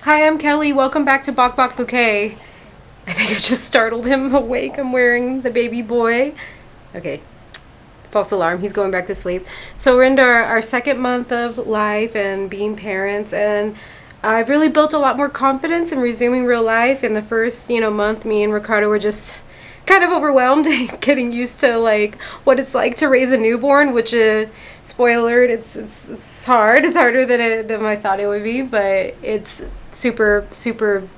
Hi, I'm Kelly. Welcome back to Bok Bok Bouquet. I think I just startled him awake. I'm wearing the baby boy. Okay, false alarm. He's going back to sleep. So we're into our second month of life and being parents, and I've really built a lot more confidence in resuming real life. In the first, month, me and Ricardo were just kind of overwhelmed getting used to like what it's like to raise a newborn, which spoiler alert, it's hard. It's harder than I thought it would be, but it's super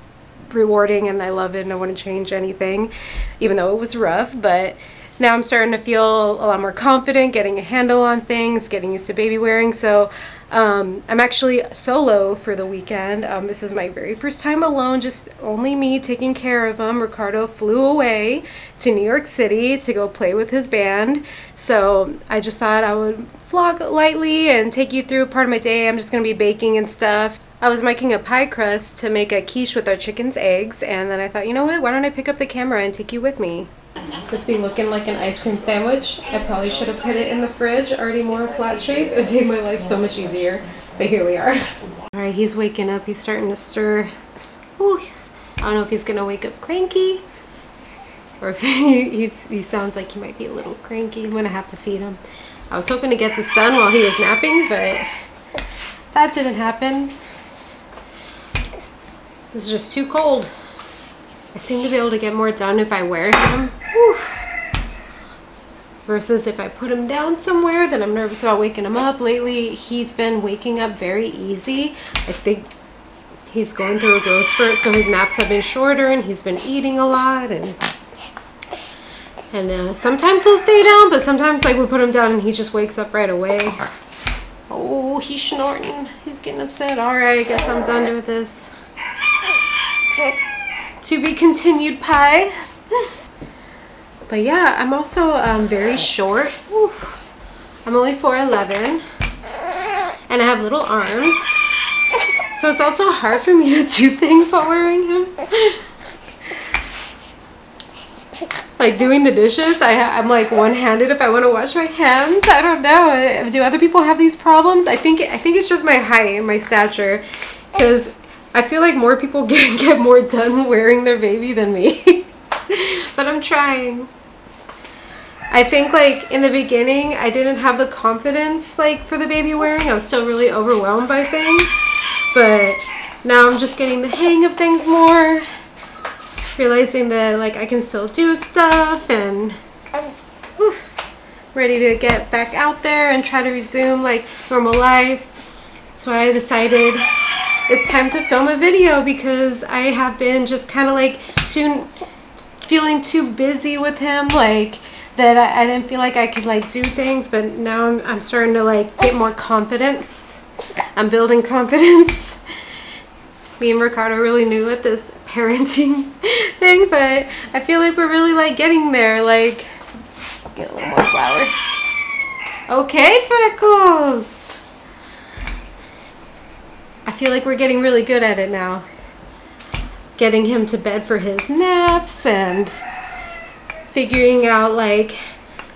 rewarding, and I love it, and I wouldn't change anything, even though it was rough. But now I'm starting to feel a lot more confident, getting a handle on things, getting used to baby wearing. So I'm actually solo for the weekend. This is my very first time alone, just only me taking care of him. Ricardo flew away to New York City to go play with his band. So I just thought I would vlog lightly and take you through part of my day. I'm just going to be baking and stuff. I was making a pie crust to make a quiche with our chicken's eggs, and then I thought, you know what, why don't I pick up the camera and take you with me? This be looking like an ice cream sandwich. I probably should have put it in the fridge, already more flat shape. It made my life so much easier, but here we are. All right, he's waking up. He's starting to stir. Ooh, I don't know if he's gonna wake up cranky or if he sounds like he might be a little cranky. I'm gonna have to feed him. I was hoping to get this done while he was napping, but that didn't happen. This is just too cold. I seem to be able to get more done if I wear him. Whew. Versus if I put him down somewhere, then I'm nervous about waking him up. Lately, he's been waking up very easy. I think he's going through a growth spurt, so his naps have been shorter, and he's been eating a lot. And sometimes he'll stay down, but sometimes like we put him down and he just wakes up right away. Oh, he's snorting. He's getting upset. All right, I guess I'm done with this. To be continued pie. But yeah, I'm also very short. I'm only 4'11", and I have little arms, so it's also hard for me to do things while wearing him. Like doing the dishes, I'm like one-handed if I want to wash my hands. I don't know. Do other people have these problems? I think it's just my height and my stature, because I feel like more people get more done wearing their baby than me. But I'm trying. I think like in the beginning I didn't have the confidence like for the baby wearing. I was still really overwhelmed by things. But now I'm just getting the hang of things more. Realizing that like I can still do stuff, and ready to get back out there and try to resume like normal life. So I decided it's time to film a video, because I have been just kind of like feeling too busy with him, like that I didn't feel like I could like do things. But now I'm starting to like get more confidence. I'm building confidence. Me and Ricardo are really new at this parenting thing, but I feel like we're really like getting there. Like, get a little more flour. Okay, Freckles. I feel like we're getting really good at it now. Getting him to bed for his naps and figuring out like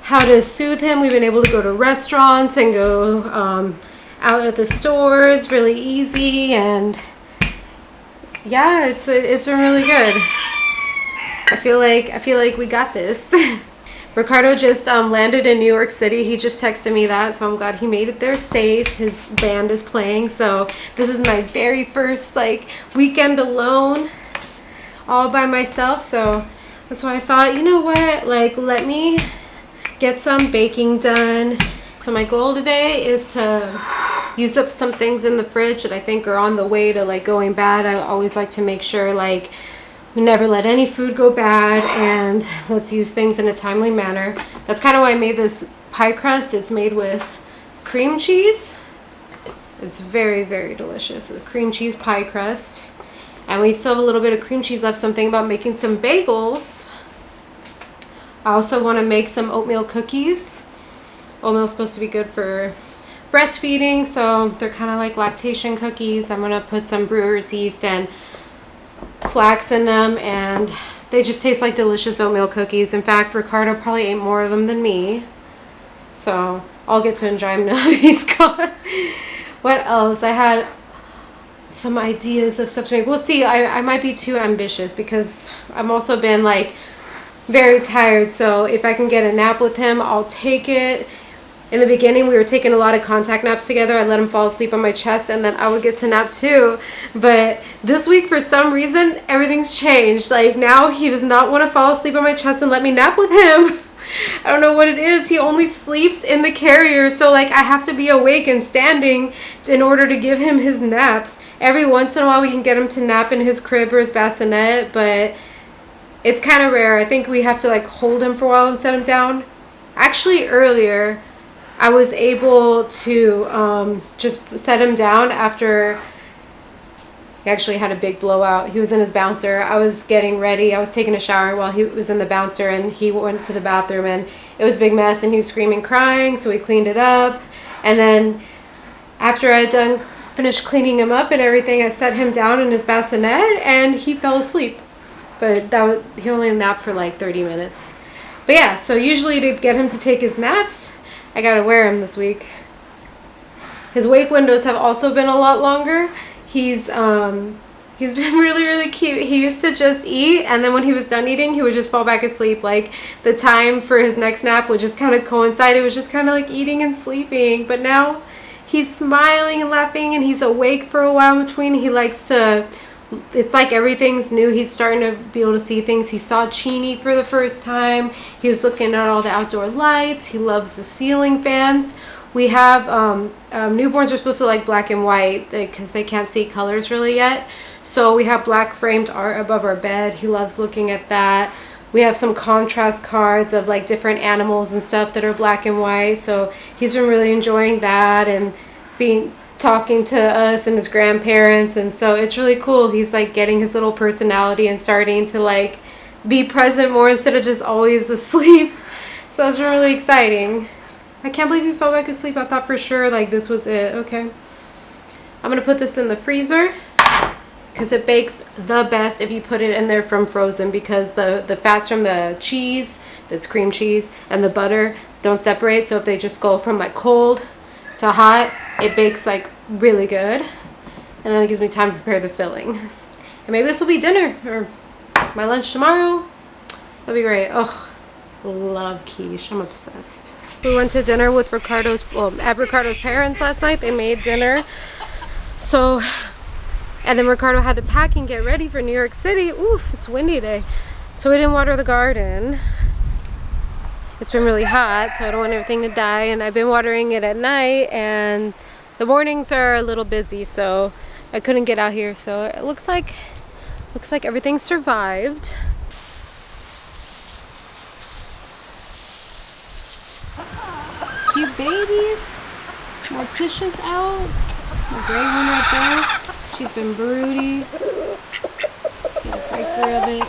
how to soothe him. We've been able to go to restaurants and go out at the stores really easy, and yeah, it's been really good. I feel like we got this. Ricardo just landed in New York City. He just texted me that, so I'm glad he made it there safe. His band is playing, so this is my very first like weekend alone, all by myself. So that's why I thought, you know what, like let me get some baking done. So my goal today is to use up some things in the fridge that I think are on the way to like going bad. I always like to make sure like we never let any food go bad, and let's use things in a timely manner. That's kind of why I made this pie crust. It's made with cream cheese. It's very delicious. The cream cheese pie crust. And we still have a little bit of cream cheese left, so I'm thinking about making some bagels. I also want to make some oatmeal cookies. Oatmeal is supposed to be good for breastfeeding, so they're kind of like lactation cookies. I'm going to put some brewer's yeast and flax in them, and they just taste like delicious oatmeal cookies. In fact, Ricardo probably ate more of them than me, so I'll get to enjoy them now that he's gone. What else? I had some ideas of stuff to make. We'll see. I might be too ambitious because I've also been like very tired. So if I can get a nap with him, I'll take it. In the beginning, we were taking a lot of contact naps together. I let him fall asleep on my chest, and then I would get to nap too. But this week, for some reason, everything's changed. Like now, he does not want to fall asleep on my chest and let me nap with him. I don't know what it is. He only sleeps in the carrier, so like I have to be awake and standing in order to give him his naps. Every once in a while, we can get him to nap in his crib or his bassinet, but it's kind of rare. I think we have to like hold him for a while and set him down. Actually, earlier, I was able to just set him down after he actually had a big blowout. He was in his bouncer. I was getting ready. I was taking a shower while he was in the bouncer, and he went to the bathroom, and it was a big mess, and he was screaming, crying, so we cleaned it up. And then after I had finished cleaning him up and everything, I set him down in his bassinet, and he fell asleep. But he only napped for like 30 minutes. But yeah, so usually to get him to take his naps, I gotta wear him this week. His wake windows have also been a lot longer. He's been really, really cute. He used to just eat, and then when he was done eating, he would just fall back asleep. Like the time for his next nap would just kind of coincide. It was just kind of like eating and sleeping. But now he's smiling and laughing, and he's awake for a while in between. He likes to, it's like everything's new. He's starting to be able to see things. He saw Chini for the first time. He was looking at all the outdoor lights. He loves the ceiling fans. We have newborns are supposed to like black and white because they can't see colors really yet. So we have black framed art above our bed. He loves looking at that. We have some contrast cards of like different animals and stuff that are black and white. So he's been really enjoying that and talking to us and his grandparents, and so it's really cool. He's like getting his little personality and starting to like be present more instead of just always asleep. So it's really exciting. I can't believe you fell back asleep. I thought for sure like this was it. Okay, I'm gonna put this in the freezer because it bakes the best if you put it in there from frozen, because the fats from the cheese, that's cream cheese, and the butter don't separate. So if they just go from like cold to hot, it bakes like really good, and then it gives me time to prepare the filling. And maybe this will be dinner or my lunch tomorrow. That'll be great. Oh, love quiche. I'm obsessed. We went to dinner with at Ricardo's parents last night. They made dinner. So, and then Ricardo had to pack and get ready for New York City. Oof, it's windy today. So we didn't water the garden. It's been really hot, so I don't want everything to die. And I've been watering it at night, and the mornings are a little busy, so I couldn't get out here. So it looks like everything survived. Cute babies. Morticia's out. The gray one right there. She's been broody. Get a breaker of it.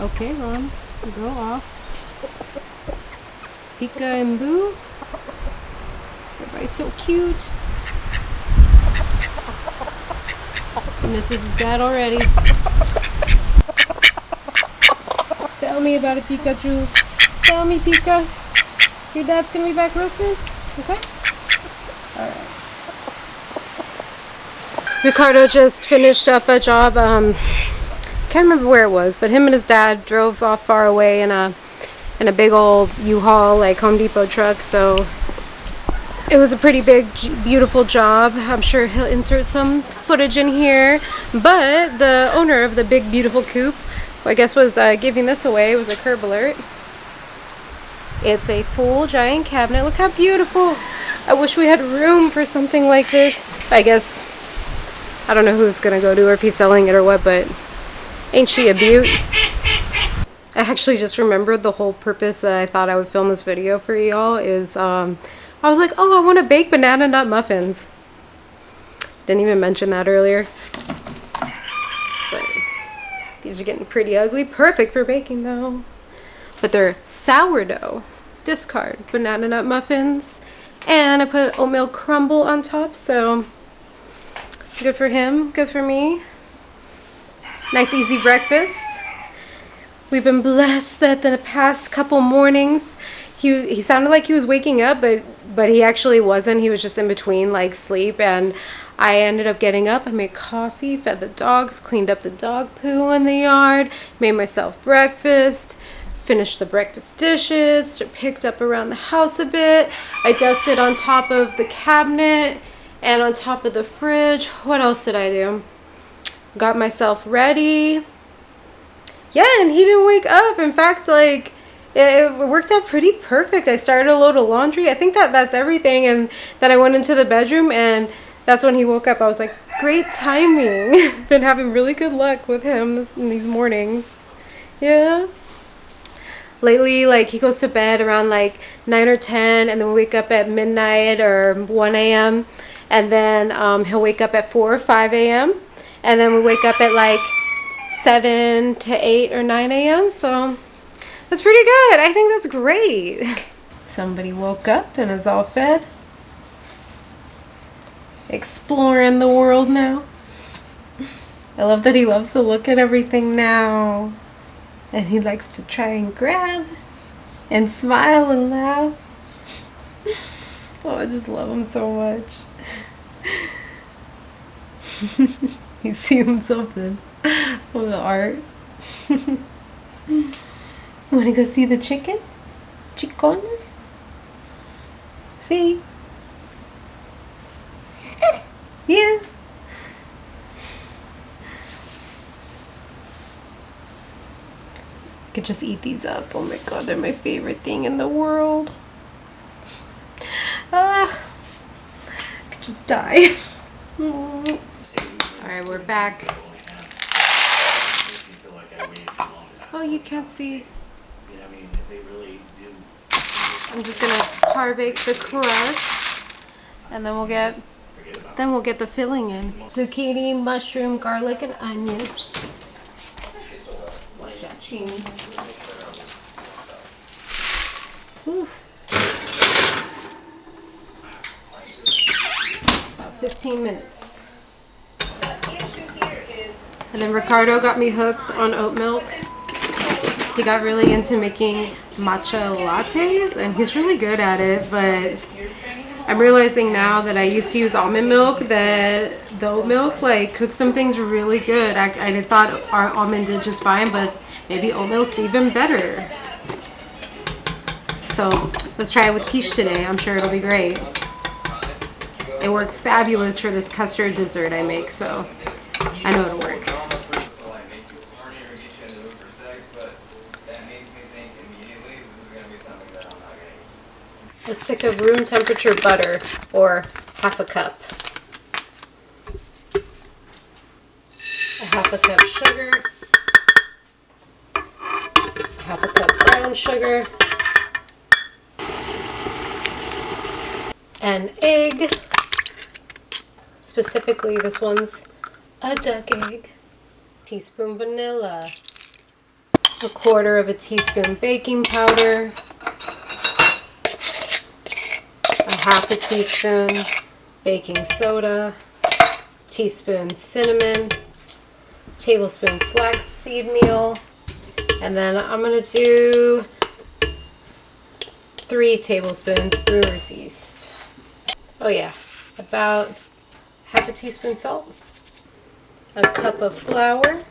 Okay, Ron, go off. Pika and Boo. Everybody's so cute. He misses his dad already. Tell me about it, Pikachu. Tell me, Pika. Your dad's gonna be back real soon? Okay? Alright. Ricardo just finished up a job. Can't remember where it was, but him and his dad drove off far away in a big old U-Haul, like Home Depot truck. So it was a pretty big, beautiful job. I'm sure he'll insert some footage in here. But the owner of the big, beautiful coupe, who I guess was giving this away, was a curb alert. It's a full giant cabinet. Look how beautiful. I wish we had room for something like this. I guess, I don't know who's gonna go to or if he's selling it or what, but ain't she a beaut? I actually just remembered the whole purpose I thought I would film this video for y'all is, I was like, oh, I want to bake banana nut muffins. Didn't even mention that earlier. But these are getting pretty ugly. Perfect for baking though. But they're sourdough. Discard banana nut muffins. And I put oatmeal crumble on top, so good for him, good for me. Nice easy breakfast. We've been blessed that the past couple mornings he sounded like he was waking up, but he actually wasn't. He was just in between like sleep, and I ended up getting up, I made coffee, fed the dogs, cleaned up the dog poo in the yard, made myself breakfast, finished the breakfast dishes, picked up around the house a bit. I dusted on top of the cabinet and on top of the fridge. What else did I do? Got myself ready. Yeah, and he didn't wake up. In fact, like, it worked out pretty perfect. I started a load of laundry. I think that's everything. And then I went into the bedroom, and that's when he woke up. I was like, great timing. Been having really good luck with him in these mornings. Yeah. Lately, like, he goes to bed around like 9 or 10, and then we wake up at midnight or 1 a.m. And then he'll wake up at 4 or 5 a.m. And then we wake up at like 7 to 8 or 9 a.m. So that's pretty good. I think that's great. Somebody woke up and is all fed. Exploring the world now. I love that he loves to look at everything now. And he likes to try and grab and smile and laugh. Oh, I just love him so much. He's seeing something of the art. Wanna go see the chickens? Chicones? See? Yeah. I could just eat these up. Oh my god, they're my favorite thing in the world. I could just die. Alright, we're back. Oh, you can't see. I'm just gonna par bake the crust, and then we'll get the filling in. Zucchini, mushroom, garlic, and onion. Watch out, chini. About 15 minutes. And then Ricardo got me hooked on oat milk. He got really into making matcha lattes, and he's really good at it, but I'm realizing now that I used to use almond milk that the oat milk like cooks some things really good. I thought our almond did just fine, but maybe oat milk's even better. So let's try it with quiche today. I'm sure it'll be great. It worked fabulous for this custard dessert I make, so I know it'll work. Let's take a room temperature butter, or half a cup. A half a cup sugar. Half a cup brown sugar. An egg. Specifically, this one's a duck egg. Teaspoon vanilla. A quarter of a teaspoon baking powder. Half a teaspoon baking soda, teaspoon cinnamon, tablespoon flaxseed meal, and then I'm going to do 3 tablespoons brewer's yeast. Oh yeah, about half a teaspoon salt, a cup of flour,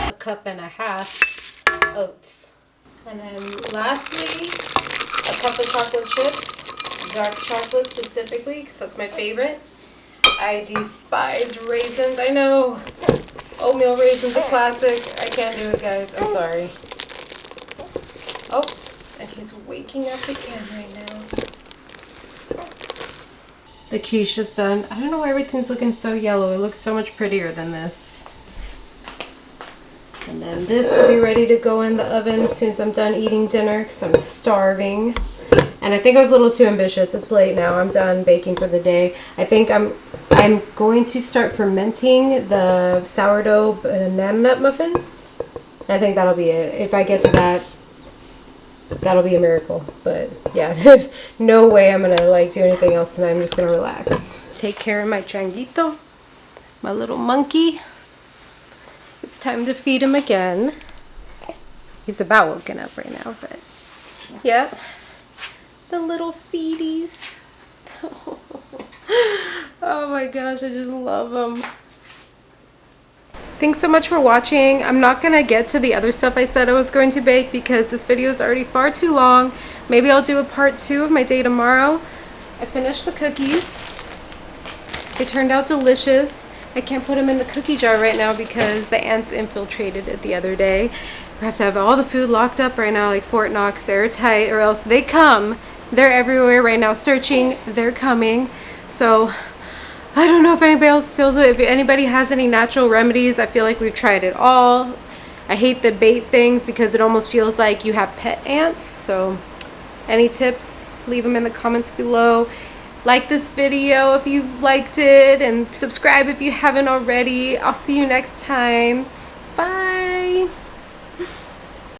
a cup and a half oats. And then lastly, a cup of chocolate chips, dark chocolate specifically, because that's my favorite. I despise raisins. I know oatmeal raisins are classic. I can't do it, guys. I'm sorry. Oh, and he's waking up again right now. The quiche is done. I don't know why everything's looking so yellow. It looks so much prettier than this. And then this will be ready to go in the oven as soon as I'm done eating dinner because I'm starving. And I think I was a little too ambitious. It's late now. I'm done baking for the day. I think I'm going to start fermenting the sourdough banana nut muffins. I think that'll be it. If I get to that, that'll be a miracle. But yeah, no way I'm gonna like do anything else tonight. I'm just gonna relax. Take care of my changuito, my little monkey. It's time to feed him again. He's about woken up right now, but yeah. The little feeties. Oh my gosh, I just love them. Thanks so much for watching. I'm not gonna get to the other stuff I said I was going to bake because this video is already far too long. Maybe I'll do a part 2 of my day tomorrow. I finished the cookies. They turned out delicious. I can't put them in the cookie jar right now because the ants infiltrated it the other day. We have to have all the food locked up right now, like Fort Knox, airtight, or else they come. They're everywhere right now searching. They're coming. So I don't know if anybody else steals it. If anybody has any natural remedies, I feel like we've tried it all. I hate the bait things because it almost feels like you have pet ants. So any tips, leave them in the comments below. Like this video if you've liked it, and subscribe if you haven't already. I'll see you next time.